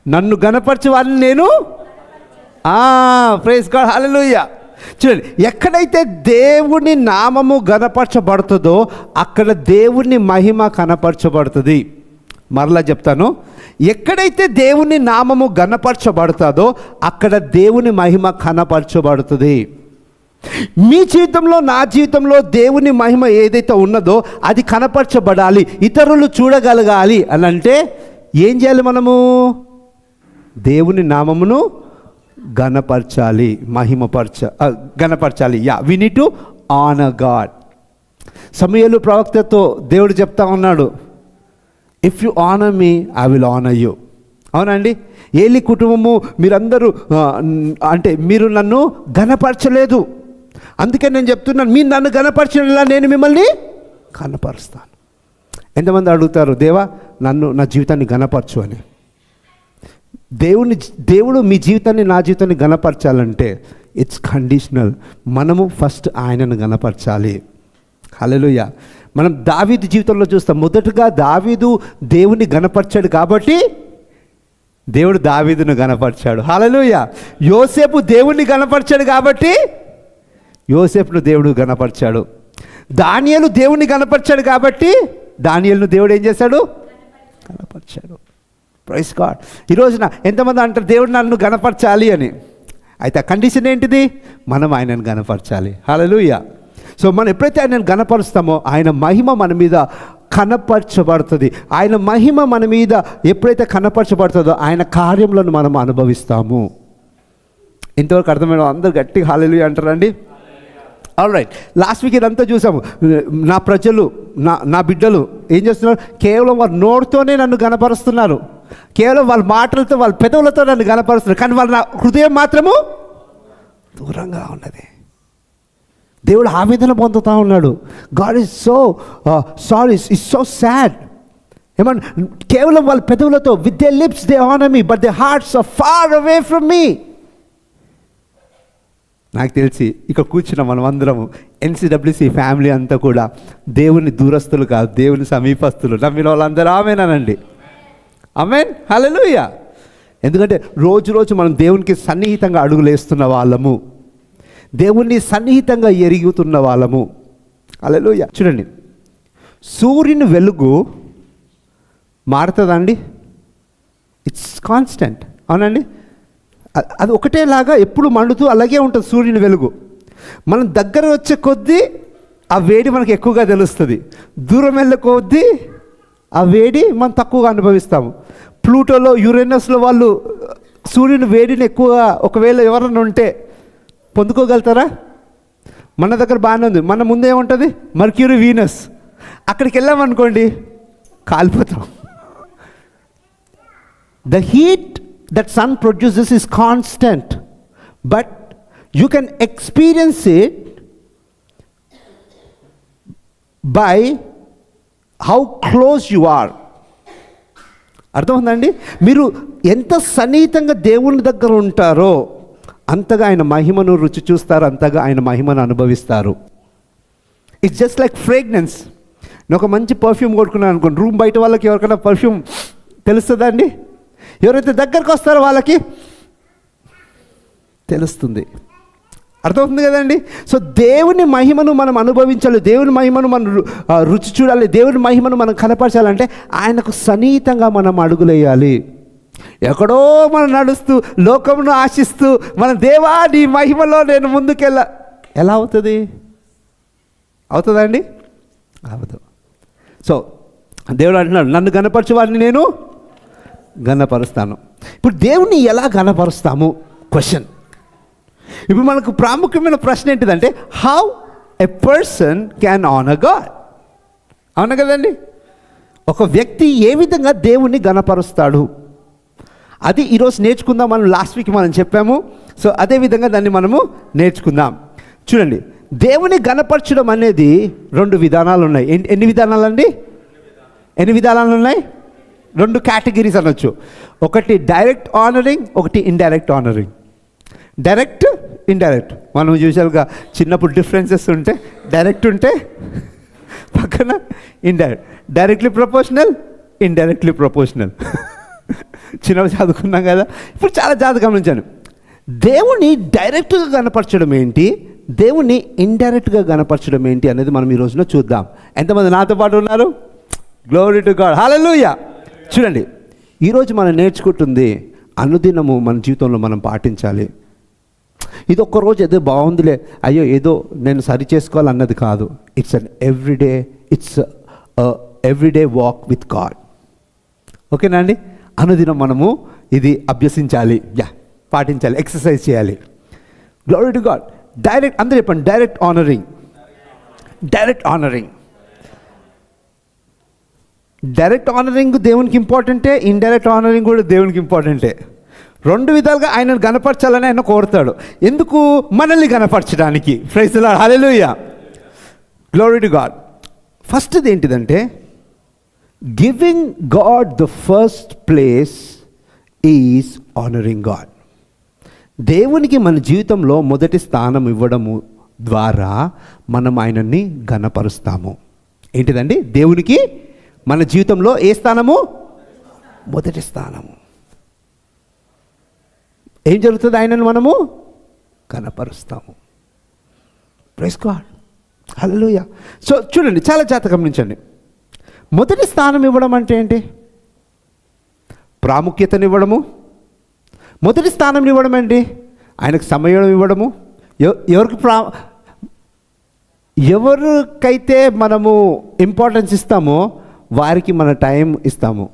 నన్ను గణపరచు వారిని నేను ప్రైజ్ గాడ్, హల్లెలూయా. చూడండి, ఎక్కడైతే దేవుని నామము గణపరచబడుతుందో అక్కడ దేవుని మహిమ కనపరచబడుతుంది. మరలా చెప్తాను, ఎక్కడైతే దేవుని నామము గణపరచబడుతుందో అక్కడ దేవుని మహిమ కనపరచబడుతుంది. మీ జీవితంలో, నా జీవితంలో దేవుని మహిమ ఏదైతే ఉన్నదో అది కనపరచబడాలి, ఇతరులు చూడగలగాలి అని అంటే ఏం చేయాలి? మనము దేవుని నామమును గణపరచాలి, గణపరచాలి. We need to honour God. సమూయేలు ప్రవక్తతో దేవుడు చెప్తా ఉన్నాడు, if you honour me I will honour you. అవునండి, ఏలి కుటుంబము మీరందరూ అంటే మీరు నన్ను గణపరచలేదు, అందుకే నేను చెప్తున్నాను, మీరు నన్ను గణపరచలా నేను మిమ్మల్ని గణపరుస్తాను. ఎంతమంది అడుగుతారు, దేవా నన్ను, నా జీవితాన్ని గణపరచు అని. దేవుడు మీ జీవితాన్ని, నా జీవితాన్ని గణపరచాలంటే ఇట్స్ కండిషనల్. మనము ఫస్ట్ ఆయనను గణపరచాలి. హల్లెలూయా. మనం దావీదు జీవితంలో చూస్తాం, మొదటగా దావీదు దేవుని గణపరచాడు కాబట్టి దేవుడు దావీదును గణపరిచాడు. హల్లెలూయా. యోసేపు దేవుణ్ణి గణపరిచాడు కాబట్టి యోసేపును దేవుడు గణపరిచాడు. దానియేలు దేవుణ్ణి గణపరిచాడు కాబట్టి దానియేలును దేవుడు ఏం చేశాడు? గణపరిచాడు. Praise God. ఈ రోజున ఎంతమంది అంటారు దేవుడు నన్ను గణపరచాలి అని? అయితే ఆ కండిషన్ ఏంటిది? మనం ఆయనను గణపరచాలి. హల్లెలూయా. సో మనం ఎప్పుడైతే ఆయనను గణపరుస్తామో ఆయన మహిమ మన మీద కనపరచబడుతుంది. ఆయన మహిమ మన మీద ఎప్పుడైతే కనపరచబడుతుందో ఆయన కార్యములను మనం అనుభవిస్తాము. ఇంతవరకు అర్థమైన అందరూ గట్టిగా హల్లెలూయా అంటారండి. ఆల్ రైట్, లాస్ట్ వీక్ ఇదంతా చూసాము. నా ప్రజలు, నా బిడ్డలు ఏం చేస్తున్నారు? కేవలం వారి నోటితోనే నన్ను గణపరుస్తున్నారు, కేవలం వాళ్ళ మాటలతో, వాళ్ళ పెదవులతో నన్ను గణపరుస్తున్నారు, కానీ వాళ్ళ నా హృదయం మాత్రము దూరంగా ఉన్నది. దేవుడు ఆవేదన పొందుతూ ఉన్నాడు. God is so sorry, is so sad. ఏమన్నా, కేవలం వాళ్ళ పెదవులతో, with their lips they honour me but their hearts are far away from me. నాకు తెలిసి ఇక్కడ కూర్చున్న మనం అందరము ఎన్సిడబ్ల్యూసి ఫ్యామిలీ అంతా కూడా దేవుని దూరస్తులు కాదు, దేవుని సమీపస్తులు. నమ్మిన వాళ్ళందరూ ఆమేనండి. ఆమేన్, హల్లెలూయా. ఎందుకంటే రోజు మనం దేవునికి సన్నిహితంగా అడుగులేస్తున్న వాళ్ళము, దేవుణ్ణి సన్నిహితంగా ఎరుగుతున్న వాళ్ళము. హల్లెలూయా. చూడండి, సూర్యుని వెలుగు మారుతుందా అండి? It's constant. అవునండి, అది ఒకటేలాగా ఎప్పుడు మండుతూ అలాగే ఉంటుంది సూర్యుని వెలుగు. మనం దగ్గర వచ్చే కొద్దీ ఆ వేడి మనకు ఎక్కువగా తెలుస్తుంది, దూరం వెళ్ళే కొద్దీ ఆ వేడి మనం తక్కువగా అనుభవిస్తాము. ప్లూటోలో, యురేనస్లో వాళ్ళు సూర్యుని వేడిని ఎక్కువగా ఒకవేళ ఎవరైనా ఉంటే పొందుకోగలుగుతారా? మన దగ్గర బాగానే ఉంది. మన ముందు ఏముంటుంది? Mercury, Venus. అక్కడికి వెళ్ళామనుకోండి కాలిపోతాం. The heat that sun produces is constant, but you can experience it by how close you are. అర్థమవుతుందండి? మీరు ఎంత సన్నిహితంగా దేవుని దగ్గర ఉంటారో అంతగా ఆయన మహిమను రుచి చూస్తారు, అంతగా ఆయన మహిమను అనుభవిస్తారు. It's just like fragrance. నేను ఒక మంచి పర్ఫ్యూమ్ కొట్టుకున్నాను అనుకోండి, రూమ్ బయట వాళ్ళకి ఎవరికైనా పర్ఫ్యూమ్ తెలుస్తుందా అండి? ఎవరైతే దగ్గరకు వస్తారో వాళ్ళకి తెలుస్తుంది. అర్థమవుతుంది కదండి? సో దేవుని మహిమను మనం అనుభవించాలి, దేవుని మహిమను మనం రుచి చూడాలి, దేవుని మహిమను మనం కనపరచాలంటే ఆయనకు సన్నిహితంగా మనం అడుగులేయాలి. ఎక్కడో మనం నడుస్తూ లోకమును ఆశిస్తూ మన దేవా నీ మహిమలో నేను ఎలా అవుతుంది? అవుతుందండి? అవదు. సో దేవుడు అంటున్నాడు, నన్ను గణపరచు వారిని నేను గణపరుస్తాను. ఇప్పుడు దేవుణ్ణి ఎలా గణపరుస్తాము? క్వశ్చన్. ఇప్పుడు మనకు ప్రాముఖ్యమైన ప్రశ్న ఏంటిదంటే, how a person can honour God. అవును కదండి? ఒక వ్యక్తి ఏ విధంగా దేవుణ్ణి గణపరుస్తాడు, అది ఈరోజు నేర్చుకుందాం. మనం లాస్ట్ వీక్ మనం చెప్పాము. సో అదే విధంగా దాన్ని మనము నేర్చుకుందాం. చూడండి, దేవుని గణపరచడం అనేది 2 విధానాలు ఉన్నాయి. ఎన్ని విధానాలండి? ఎన్ని విధానాలు ఉన్నాయి? 2 కేటగిరీస్ అనొచ్చు. ఒకటి డైరెక్ట్ ఆనరింగ్, ఒకటి ఇండైరెక్ట్ ఆనరింగ్. Direct, indirect. మనం యూజువల్గా చిన్నప్పుడు డిఫరెన్సెస్ ఉంటే డైరెక్ట్ ఉంటే పక్కన indirect. Directly proportional, indirectly proportional. చిన్నవి చదువుకున్నాం కదా. ఇప్పుడు చాలా జాగ్రత్తగా గమనించాను. దేవుని డైరెక్ట్గా కనపరచడం ఏంటి, దేవుణ్ణి ఇండైరెక్ట్గా కనపరచడం ఏంటి అనేది మనం ఈ రోజున చూద్దాం. ఎంతమంది నాతో పాటు ఉన్నారు? గ్లోరీ టు గాడ్, హల్లెలూయా. చూడండి, ఈరోజు మనం నేర్చుకుంటుంది అనుదినము మన జీవితంలో మనం పాటించాలి. ఇది ఒక్కరోజు ఏదో బాగుందిలే, అయ్యో ఏదో నేను సరి చేసుకోవాలన్నది కాదు. It's an everyday, it's everyday walk with God. ఓకేనా అండి? అనుదినం మనము ఇది అభ్యసించాలి, పాటించాలి, ఎక్సర్సైజ్ చేయాలి. Glory to God. డైరెక్ట్, అందరూ చెప్పండి, direct honouring. Direct honouring, direct honouring దేవునికి ఇంపార్టెంటే, ఇండైరెక్ట్ ఆనరింగ్ కూడా దేవునికి ఇంపార్టెంటే. రెండు విధాలుగా ఆయనను గణపరచాలని ఆయన కోరుతాడు. ఎందుకు? మనల్ని గణపరచడానికి. Praise the Lord, hallelujah, glory to God. ఫస్ట్ది ఏంటిదంటే, giving God the first place is honouring God. దేవునికి మన జీవితంలో మొదటి స్థానం ఇవ్వడము ద్వారా మనం ఆయనని ఘనపరుస్తాము. ఏంటిదండి? దేవునికి మన జీవితంలో ఏ స్థానము? మొదటి స్థానము. ఏం జరుగుతుంది? ఆయనను మనము ఘనపరుస్తాము. ప్రైజ్ గాడ్, హల్లెలూయా. సో చూడండి, చాలా జాగ్రత్తగా గమనించండి. మొదటి స్థానం ఇవ్వడం అంటే ఏంటి? ప్రాముఖ్యతనివ్వడము. మొదటి స్థానం ఇవ్వడం ఏంటి? ఆయనకు సమయం ఇవ్వడము. ఎవరికైతే మనము ఇంపార్టెన్స్ ఇస్తామో వారికి మన టైం ఇస్తాము.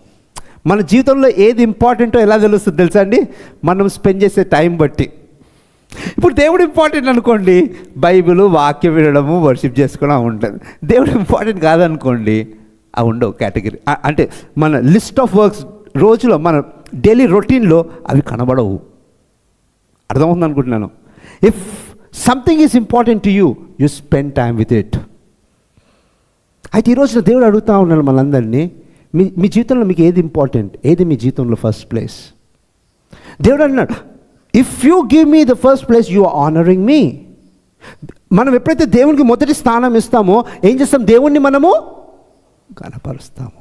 మన జీవితంలో ఏది ఇంపార్టెంటో ఎలా తెలుస్తుంది తెలుసా అండి? మనం స్పెండ్ చేసే టైం బట్టి. ఇప్పుడు దేవుడు ఇంపార్టెంట్ అనుకోండి, బైబిల్, వాక్యం వినడము, వర్షిప్ చేసుకోవడం ఉంటుంది. దేవుడు ఇంపార్టెంట్ కాదనుకోండి, అవి ఉండవు కేటగిరీ. అంటే మన లిస్ట్ ఆఫ్ వర్క్స్ రోజులో, మన డైలీ రొటీన్లో అవి కనబడవు. అర్థమవుతుంది అనుకుంటున్నాను. If something is important to you, you spend time with it. అయితే ఈరోజు దేవుడు అడుగుతూ ఉన్నాడు మనందరినీ, మీ జీవితంలో మీకు ఏది ఇంపార్టెంట్, ఏది మీ జీవితంలో ఫస్ట్ ప్లేస్? దేవుడు అన్నాడు, if you give me the first place, you are honouring me. మనం ఎప్పుడైతే దేవునికి మొదటి స్థానం ఇస్తామో ఏం చేస్తాం? దేవుణ్ణి మనము గణపరుస్తాము.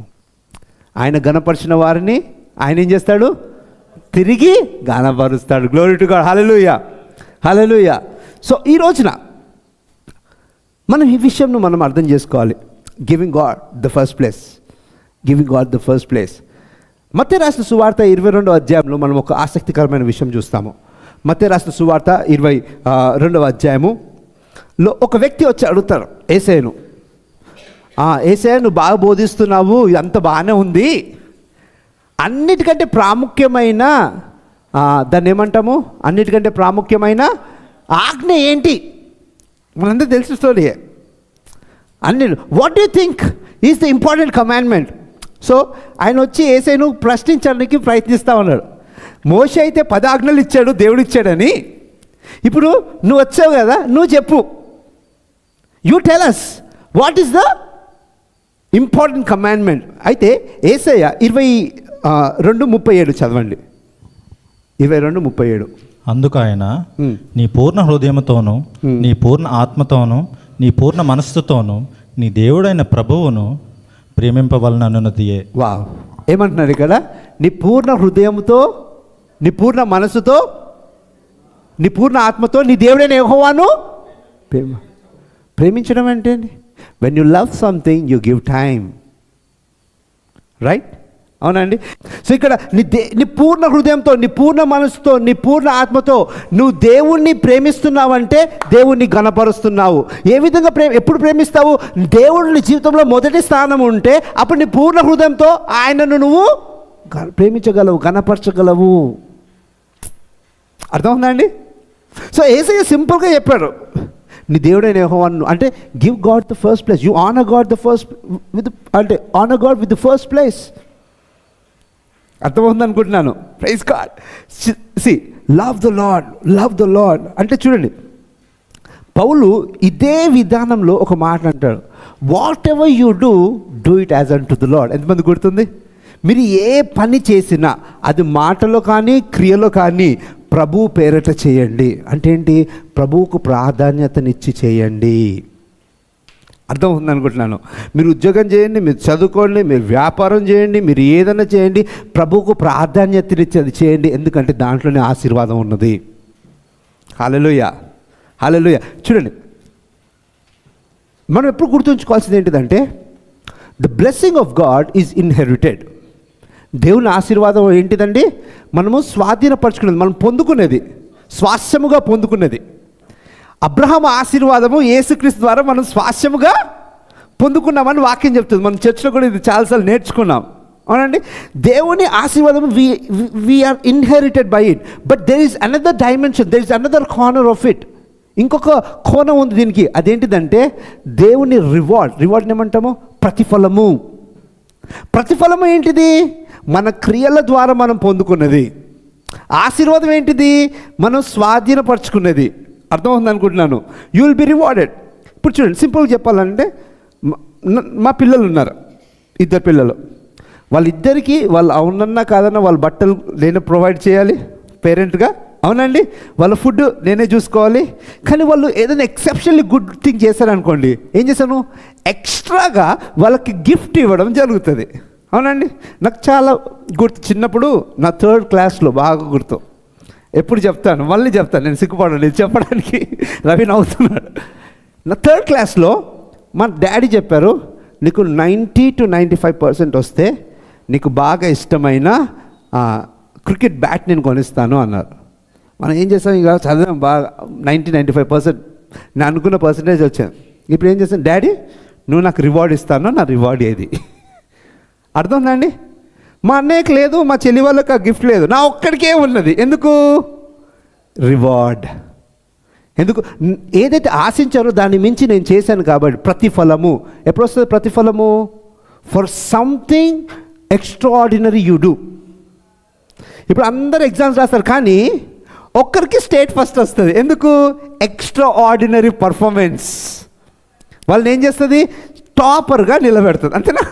ఆయన గణపరిచిన వారిని ఆయన ఏం చేస్తాడు? తిరిగి గణపరుస్తాడు. Glory to God, hallelujah, hallelujah. So ఈ రోజున మనం ఈ విషయంను మనం అర్థం చేసుకోవాలి. Giving God the first place, giving God the first place. మత్తయి రాసిన సువార్త 22వ అధ్యాయంలో మనం ఒక ఆసక్తికరమైన విషయం చూస్తాము. మత్తయి రాసిన సువార్త 22వ అధ్యాయములో ఒక వ్యక్తి వచ్చి అడుగుతారు యేసయ్యను, యేసయ్య నువ్వు బాగా బోధిస్తున్నావు, ఇదంతా బాగానే ఉంది, అన్నిటికంటే ప్రాముఖ్యమైన దాన్ని ఏమంటాము, అన్నిటికంటే ప్రాముఖ్యమైన ఆజ్ఞ ఏంటి? మనందరూ తెలిసిన స్టోరీయే. What do you think is the important commandment? So ఆయన వచ్చి యేసయ్యను ప్రశ్నించడానికి ప్రయత్నిస్తూ ఉన్నాడు. మోషే అయితే 10 ఆజ్ఞలు ఇచ్చాడు, దేవుడు ఇచ్చాడని. ఇప్పుడు నువ్వు వచ్చావు కదా, నువ్వు చెప్పు, you tell us what is the important commandment. అయితే యేసయ్య 22:37 చదవండి. 22:37. అందుకు ఆయన, నీ పూర్ణ హృదయముతోను, నీ పూర్ణ ఆత్మతోను, నీ పూర్ణ మనస్సుతోను నీ దేవుడైన ప్రభువును ప్రేమింపవలనన్నదియే. వావ్, ఏమంటున్నారు ఇక్కడ? నీ పూర్ణ హృదయంతో, నీ పూర్ణ మనసుతో, నీ పూర్ణ ఆత్మతో నీ దేవుడైన యెహోవాను ప్రేమించడం అంటే when you love something you give time, right? అవునండి. సో ఇక్కడ నీ పూర్ణ హృదయంతో, నీ పూర్ణ మనసుతో, నీ పూర్ణ ఆత్మతో నువ్వు దేవుణ్ణి ప్రేమిస్తున్నావంటే దేవుణ్ణి గణపరుస్తున్నావు. ఏ విధంగా ఎప్పుడు ప్రేమిస్తావు? దేవుడిని జీవితంలో మొదటి స్థానం ఉంటే అప్పుడు నీ పూర్ణ హృదయంతో ఆయనను నువ్వు ప్రేమించగలవు, గణపరచగలవు. అర్థమవుతుందా అండి? సో యేసయ్య సింపుల్గా చెప్పాడు, నీ దేవుడైన యెహోవాను అంటే give God the first place, you honour God the first with, అంటే honour God with the first place. అర్థమవుతుంది అనుకుంటున్నాను. Praise God. See love the Lord, love the Lord అంటే చూడండి, పౌలు ఇదే విధానంలో ఒక మాట అంటాడు, whatever you do it as unto the Lord. ఎంతమంది గుర్తుంది? మీరు ఏ పని చేసినా అది మాటలో కానీ క్రియలో కానీ ప్రభు పేరట చేయండి. అంటే ఏంటి? ప్రభువుకు ప్రాధాన్యతనిచ్చి చేయండి. అర్థమవుతుంది అనుకుంటున్నాను. మీరు ఉద్యోగం చేయండి, మీరు చదువుకోండి, మీరు వ్యాపారం చేయండి, మీరు ఏదైనా చేయండి, ప్రభువుకు ప్రాధాన్యతనిచ్చి అది చేయండి, ఎందుకంటే దాంట్లోనే ఆశీర్వాదం ఉన్నది. హల్లెలూయా, హల్లెలూయా. చూడండి, మనం ఎప్పుడు గుర్తుంచుకోవాల్సింది ఏంటిదంటే the blessing of God is inherited. దేవుని ఆశీర్వాదం ఏంటిదండి? మనము స్వాధీనపరచుకునేది, మనం పొందుకునేది, స్వాస్యముగా పొందుకునేది. అబ్రహాం ఆశీర్వాదము యేసుక్రీస్తు ద్వారా మనం స్వాస్యముగా పొందుకున్నామని వాక్యం చెప్తుంది. మనం చర్చిలో కూడా ఇది చాలాసార్లు నేర్చుకున్నాం, అవునండి. దేవుని ఆశీర్వాదము we are inherited by it. But there is another dimension, there is another corner of it. ఇంకొక కోణం ఉంది దీనికి. అదేంటిదంటే దేవుని రివార్డ్ ఏమంటాము? ప్రతిఫలము. ప్రతిఫలము ఏంటిది? మన క్రియల ద్వారా మనం పొందుకున్నది. ఆశీర్వాదం ఏంటిది? మనం స్వాధీనపరచుకున్నది. అర్థమవుతుంది అనుకుంటున్నాను. You will be rewarded. ఇప్పుడు చూడండి, సింపుల్గా చెప్పాలంటే మా పిల్లలు ఉన్నారు, 2 పిల్లలు. వాళ్ళిద్దరికీ వాళ్ళు అవునన్నా కాదన్నా వాళ్ళ బట్టలు నేనే ప్రొవైడ్ చేయాలి పేరెంట్గా, అవునండి. వాళ్ళ ఫుడ్ నేనే చూసుకోవాలి. కానీ వాళ్ళు ఏదైనా ఎక్సెప్షనల్లీ గుడ్ థింగ్ చేశారనుకోండి, ఏం చేశాను? ఎక్స్ట్రాగా వాళ్ళకి గిఫ్ట్ ఇవ్వడం జరుగుతుంది, అవునండి. నాకు చాలా గుర్తు, చిన్నప్పుడు నా 3rd క్లాస్లో బాగా గుర్తు. ఎప్పుడు చెప్తాను, మళ్ళీ చెప్తాను, నేను సిగ్గుపడను ఇది చెప్పడానికి. రవి నవ్వుతున్నాడు. నా 3rd క్లాస్లో మా డాడీ చెప్పారు, నీకు 90 to 95% వస్తే నీకు బాగా ఇష్టమైన క్రికెట్ బ్యాట్ నేను కొనిస్తాను అన్నారు. మనం ఏం చేస్తాం? ఇక చదివాం బాగా, 90-95% నేను అనుకున్న పర్సంటేజ్ వచ్చాను. ఇప్పుడు ఏం చేస్తాను? డాడీ నువ్వు నాకు రివార్డ్ ఇస్తాను, నా రివార్డ్ ఏది? అర్థందండి. మా అన్నయ్యకి లేదు, మా చెల్లి వాళ్ళకి ఆ గిఫ్ట్ లేదు, నా ఒక్కడికే ఉన్నది. ఎందుకు? రివార్డ్. ఎందుకు? ఏదైతే ఆశించారో దాన్ని మించి నేను చేశాను కాబట్టి ప్రతిఫలము. ఎప్పుడు వస్తుంది ప్రతిఫలము? For something extraordinary you do. ఇప్పుడు అందరు ఎగ్జామ్స్ రాస్తారు, కానీ ఒక్కరికి స్టేట్ ఫస్ట్ వస్తుంది. ఎందుకు? Extraordinary performance. వాళ్ళని ఏం చేస్తుంది? టాపర్గా నిలబెడుతుంది, అంతేనా?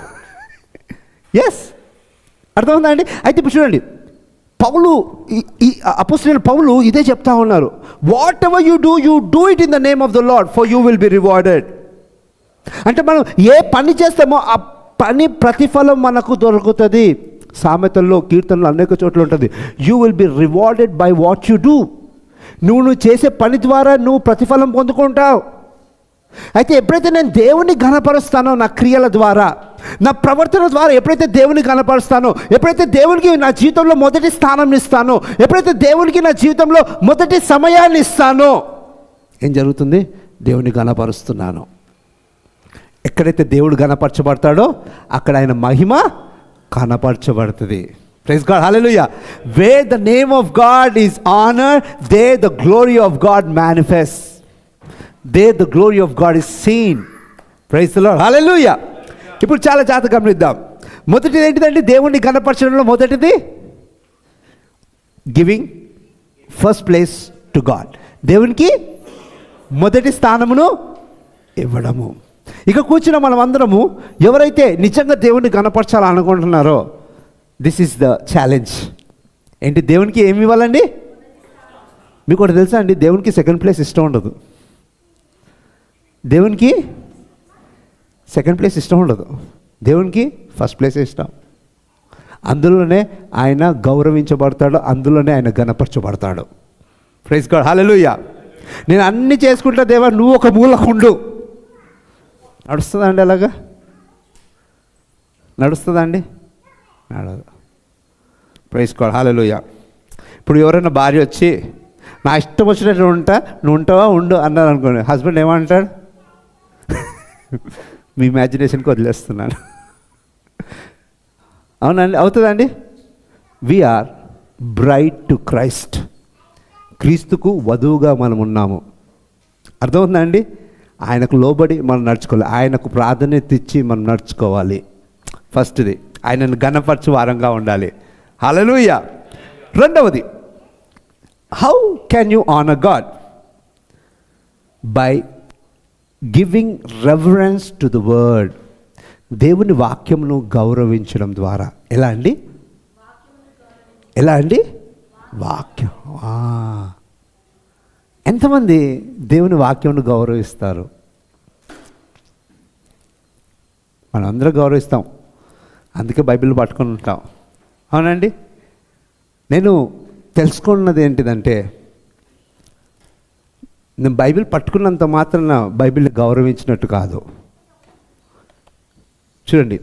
ఎస్, అర్థమవుతుందా అండి? అయితే ఇప్పుడు చూడండి, పౌలు, ఈ అపోస్తలుడైన పౌలు ఇదే చెప్తా ఉన్నారు. What ever you do it in the name of the lord, for you will be rewarded. అంటే మనం ఏ పని చేస్తామో ఆ పని ప్రతిఫలం మనకు దొరుకుతుంది. సామెతల్లో, కీర్తనలో అనేక చోట్ల ఉంటుంది. You will be rewarded by what you do. నువ్వు చేసే పని ద్వారా నువ్వు ప్రతిఫలం పొందుకుంటావు. అయితే ఎప్పుడైతే నేను దేవుని ఘనపరుస్తానో, నా క్రియల ద్వారా, నా ప్రవర్తన ద్వారా ఎప్పుడైతే దేవుని ఘనపరుస్తానో, ఎప్పుడైతే దేవునికి నా జీవితంలో మొదటి స్థానం ఇస్తానో, ఎప్పుడైతే దేవునికి నా జీవితంలో మొదటి సమయాన్ని ఇస్తానో, ఏం జరుగుతుంది? దేవుని ఘనపరుస్తున్నాను. ఎక్కడైతే దేవుడు ఘనపరచబడతాడో అక్కడ ఆయన మహిమ కనపరచబడుతుంది. Praise God, hallelujah. Where the name of God is honoured, there the glory of God manifest. There the glory of God is seen. Praise the Lord. Hallelujah. ఇప్పుడు చాలా జాగ్రత్తగా గమనిద్దాం. మొదటిది ఏంటిదండి? దేవుణ్ణి ఘనపరచడంలో మొదటిది giving first place to God. దేవునికి మొదటి స్థానమును ఇవ్వడము. ఇక కూర్చున్న మనం అందరము ఎవరైతే నిజంగా దేవుణ్ణి ఘనపరచాలనుకుంటున్నారో, దిస్ ఈస్ ద ఛాలెంజ్. ఏంటి? దేవునికి ఏమి ఇవ్వాలండి? మీకు ఒకటి తెలుసా అండి? దేవునికి 2nd ప్లేస్ ఇష్టం ఉండదు. దేవునికి 2nd ప్లేస్ ఇష్టం ఉండదు. దేవునికి 1st ప్లేస్ ఇష్టం. అందులోనే ఆయన గౌరవించబడతాడు, అందులోనే ఆయన ఘనపరచబడతాడు. ప్రైజ్ గాడ్, హల్లెలూయా. నేను అన్నీ చేసుకుంటా దేవా, నువ్వు ఒక మూలకుండు. నడుస్తుందా అండి? అలాగా నడుస్తుందా అండి? నడదు. ప్రైజ్ గాడ్, హల్లెలూయా. ఇప్పుడు ఎవరైనా భార్య వచ్చి నా ఇష్టం వచ్చినట్టు ఉంటా, నువ్వు ఉంటావా ఉండు అన్నారు అనుకోండి, హస్బెండ్ ఏమంటాడు? మీ ఇమాజినేషన్కి వదిలేస్తున్నాను. అవునండి, అవుతుందండి. We are bride to Christ. క్రీస్తుకు వధువుగా మనం ఉన్నాము. అర్థమవుతుందా అండి? ఆయనకు లోబడి మనం నడుచుకోవాలి, ఆయనకు ప్రాధాన్యత ఇచ్చి మనం నడుచుకోవాలి. ఫస్ట్ది ఆయనను ఘనపరచు వారంగా ఉండాలి. హల్లెలూయా. రెండవది, how can you honour God? By giving reverence to the word. దేవుని వాక్యమును గౌరవించడం ద్వారా. ఎలా అండి? ఎలా అండి? వాక్యం. ఎంతమంది దేవుని వాక్యమును గౌరవిస్తారు? మనం అందరూ గౌరవిస్తాం, అందుకే బైబిల్ పట్టుకొని ఉంటాం. అవునండి. నేను తెలుసుకున్నది ఏంటిదంటే, నేను బైబిల్ పట్టుకున్నంత మాత్రాన బైబిల్ని గౌరవించినట్టు కాదు. చూడండి,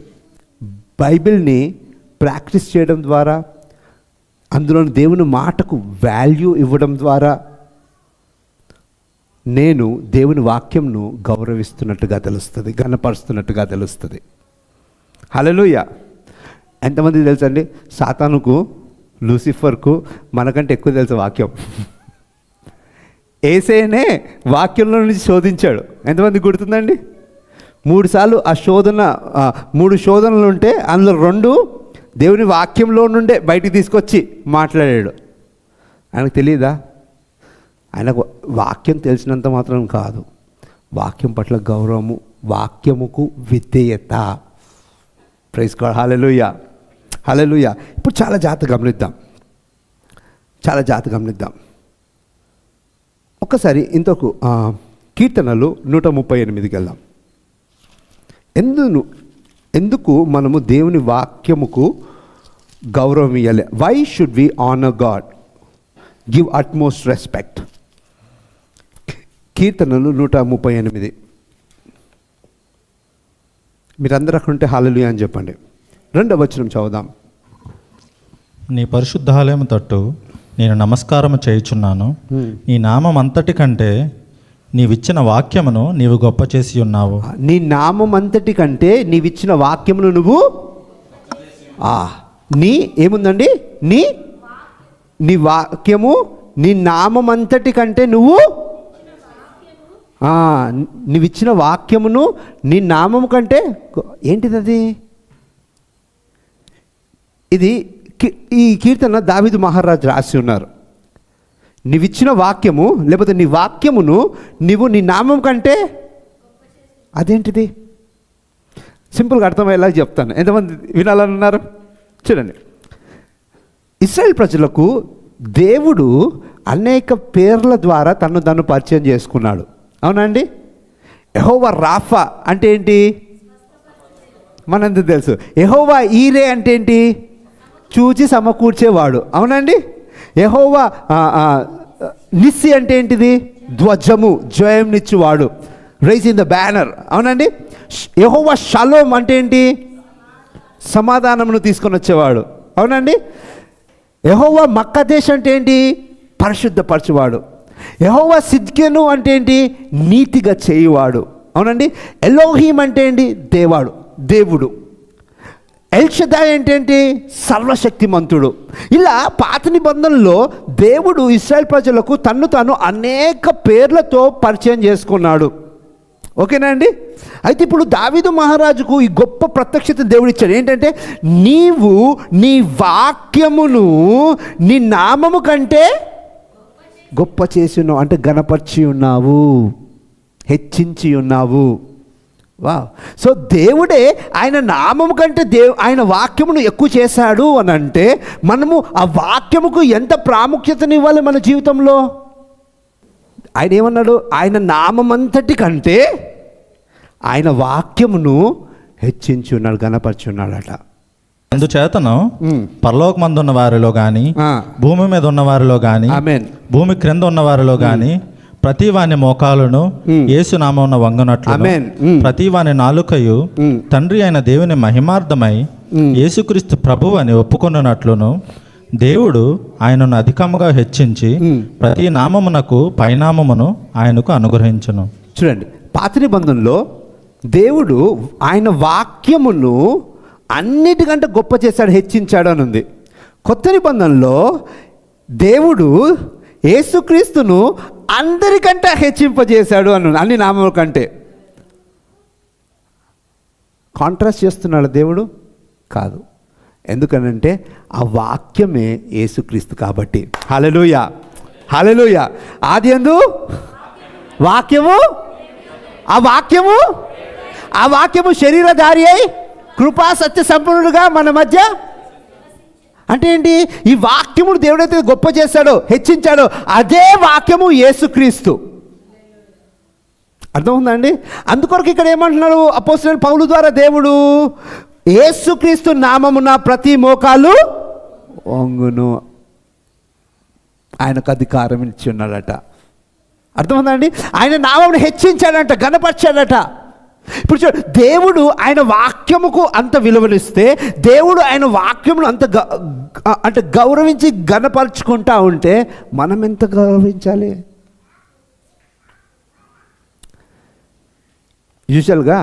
బైబిల్ని ప్రాక్టీస్ చేయడం ద్వారా, అందులోని దేవుని మాటకు వాల్యూ ఇవ్వడం ద్వారా నేను దేవుని వాక్యంను గౌరవిస్తున్నట్టుగా తెలుస్తుంది, ఘనపరుస్తున్నట్టుగా తెలుస్తుంది. హల్లెలూయా. ఎంతమంది తెలుసండి, సాతానుకు, లూసిఫర్కు మనకంటే ఎక్కువ తెలుసు వాక్యం. యేసేనే వాక్యంలో నుంచి శోధించాడు. ఎంతమంది గుర్తుందండి? 3 సార్లు ఆ శోధన, 3 శోధనలు ఉంటే అందులో 2 దేవుని వాక్యంలో నుండే బయటికి తీసుకొచ్చి మాట్లాడాడు. ఆయనకు తెలియదా? ఆయనకు వాక్యం తెలిసినంత మాత్రం కాదు, వాక్యం పట్ల గౌరవము, వాక్యముకు విధేయత. Praise God. Hallelujah, hallelujah. ఇప్పుడు చాలా జాగ్రత్త గమనిద్దాం. ఒక్కసారి ఇంతకు కీర్తనలు 138కి వెళ్దాం. ఎందుకు మనము దేవుని వాక్యముకు గౌరవం ఇవ్వాలి? Why should we honour God, give utmost respect? కీర్తనలు 138. మీరందరూ అక్కడ ఉంటే హల్లెలూయా అని చెప్పండి. 2వ వచనం చదువుదాం. నీ పరిశుద్ధాలయము తట్టు నేను నమస్కారము చేయుచున్నాను. నీ నామం అంతటి కంటే నీవిచ్చిన వాక్యమును నీవు గొప్ప చేసి ఉన్నావు. నీ నామం అంతటి కంటే నీవిచ్చిన వాక్యమును నువ్వు ఏముందండి? నీ వాక్యము, నీ నామం అంతటి కంటే నీవిచ్చిన వాక్యమును నీ నామము కంటే ఏంటిది అది? ఇది ఈ కీర్తన దావీదు మహారాజు రాసి ఉన్నారు. నీవిచ్చిన వాక్యము, లేకపోతే నీ వాక్యమును నీవు నీ నామం కంటే, అదేంటిది? సింపుల్గా అర్థమయ్యేలా చెప్తాను. ఎంతమంది వినాలని ఉన్నారు? చూడండి, ఇశ్రాయేల్ ప్రజలకు దేవుడు అనేక పేర్ల ద్వారా తను పరిచయం చేసుకున్నాడు. అవునండి. యెహోవా రాఫా అంటే ఏంటి? మనందరికీ తెలుసు. యెహోవా ఈరే అంటే ఏంటి? చూచి సమకూర్చేవాడు. అవునండి. యెహోవా నిస్సి అంటే ఏంటిది? ధ్వజము, జయంనిచ్చువాడు, రైజ్ ఇన్ ద బ్యానర్. అవునండి. యెహోవా షలోమ్ అంటే ఏంటి? సమాధానమును తీసుకొని వచ్చేవాడు. అవునండి. యెహోవా మక్కదేశ్ అంటే ఏంటి? పరిశుద్ధపరచువాడు. యెహోవా సిద్కెను అంటే ఏంటి? నీతిగా చేయువాడు. అవునండి. ఎలోహీం అంటే ఏంటి? దేవుడు. ఎల్షదాయ్ అంటే ఏంటి? సర్వశక్తిమంతుడు. ఇలా పాత నిబంధనలో దేవుడు ఇశ్రాయేల్ ప్రజలకు తాను అనేక పేర్లతో పరిచయం చేసుకున్నాడు. ఓకేనా అండి? అయితే ఇప్పుడు దావీదు మహారాజుకు ఈ గొప్ప ప్రత్యక్షత దేవుడు ఇచ్చాడు. ఏంటంటే, నీవు నీ వాక్యమును నీ నామము కంటే గొప్ప చేసి ఉన్నావు, అంటే గణపరిచి ఉన్నావు, హెచ్చించి ఉన్నావు. వా. సో దేవుడే ఆయన నామము కంటే ఆయన వాక్యమును ఎక్కువ చేశాడు అని అంటే, మనము ఆ వాక్యముకు ఎంత ప్రాముఖ్యతనివ్వాలి మన జీవితంలో? ఆయన ఏమన్నాడు? ఆయన నామమంతటి కంటే ఆయన వాక్యమును హెచ్చించి ఉన్నాడు, గణపరిచి ఉన్నాడట. అందుచేతను పరలోకమందు ఉన్న వారిలో గాని, భూమి మీద ఉన్న వారిలో గాని, భూమి క్రింద ఉన్న వారిలో గాని ప్రతి వాని మోకాలును యేసు నామమున వంగనట్లు, ప్రతి వాని నాలుకయు తండ్రి అయిన దేవుని మహిమార్థమై యేసుక్రీస్తు ప్రభువు అని ఒప్పుకొనున్నట్లును దేవుడు ఆయనను అధికముగా హెచ్చించి ప్రతి నామమునకు పైనామమును ఆయనకు అనుగ్రహించును. చూడండి, పాత నిబంధనలో దేవుడు ఆయన వాక్యమును అన్నిటికంటే గొప్ప చేశాడు, హెచ్చించాడు అని ఉంది. కొత్త నిబంధనలో దేవుడు యేసుక్రీస్తును అందరికంటే హెచ్చింపజేశాడు అని, అన్ని నామముల కంటే. కాంట్రాస్ట్ చేస్తున్నాడు దేవుడు? కాదు. ఎందుకనంటే ఆ వాక్యమే యేసుక్రీస్తు కాబట్టి. హల్లెలూయా, హల్లెలూయా. ఆదియందు వాక్యము, ఆ వాక్యము శరీరధారి అయి కృపా సత్య సంపన్నుడుగా మన మధ్య. అంటే ఏంటి? ఈ వాక్యమును దేవుడైతే గొప్ప చేశాడో, హెచ్చించాడో, అదే వాక్యము యేసుక్రీస్తు. అర్థమవుతుందండి? అందుకొరకు ఇక్కడ ఏమంటున్నాడు అపోస్తలుడైన పౌలు ద్వారా, దేవుడు యేసుక్రీస్తు నామమున ప్రతి మోకాలు వంగును, ఆయనకు అధికారం ఇచ్చి ఉన్నాడట. అర్థమవుతుందండి? ఆయన నామమును హెచ్చించాడట, ఘనపరిచాడట. ఇప్పుడు చూడు, దేవుడు ఆయన వాక్యముకు అంత విలువనిస్తే, దేవుడు ఆయన వాక్యమును అంత అంటే గౌరవించి ఘనపరుచుకుంటా ఉంటే మనం ఎంత గౌరవించాలి? యూజువల్గా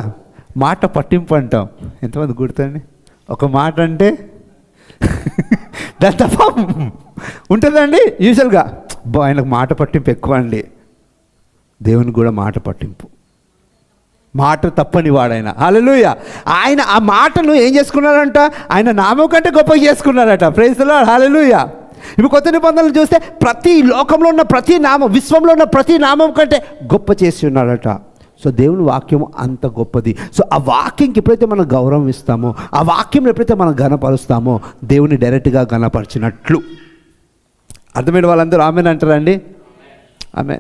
మాట పట్టింపు అంటాం. ఎంతమంది గుర్తండి? ఒక మాట అంటే దాని తప్ప ఉంటుందండి. యూజువల్గా ఆయనకు మాట పట్టింపు ఎక్కువ అండి. దేవునికి కూడా మాట పట్టింపు, మాట తప్పని వాడాయన. హల్లెలూయా. ఆయన ఆ మాటను ఏం చేసుకున్నారంట? ఆయన నామం కంటే గొప్పగా చేసుకున్నారట. Praise the Lord. హల్లెలూయా. ఇప్పుడు కొత్త నిబంధనలు చూస్తే ప్రతి లోకంలో ఉన్న ప్రతి నామం, విశ్వంలో ఉన్న ప్రతి నామం కంటే గొప్ప చేసి ఉన్నాడట. సో దేవుని వాక్యం అంత గొప్పది. సో ఆ వాక్యంకి ఎప్పుడైతే మనం గౌరవం ఇస్తామో, ఆ వాక్యం ఎప్పుడైతే మనం ఘనపరుస్తామో, దేవుని డైరెక్ట్గా ఘనపరిచినట్లు. అర్థమైన వాళ్ళందరూ ఆమెన్ అంటారండి? ఆమె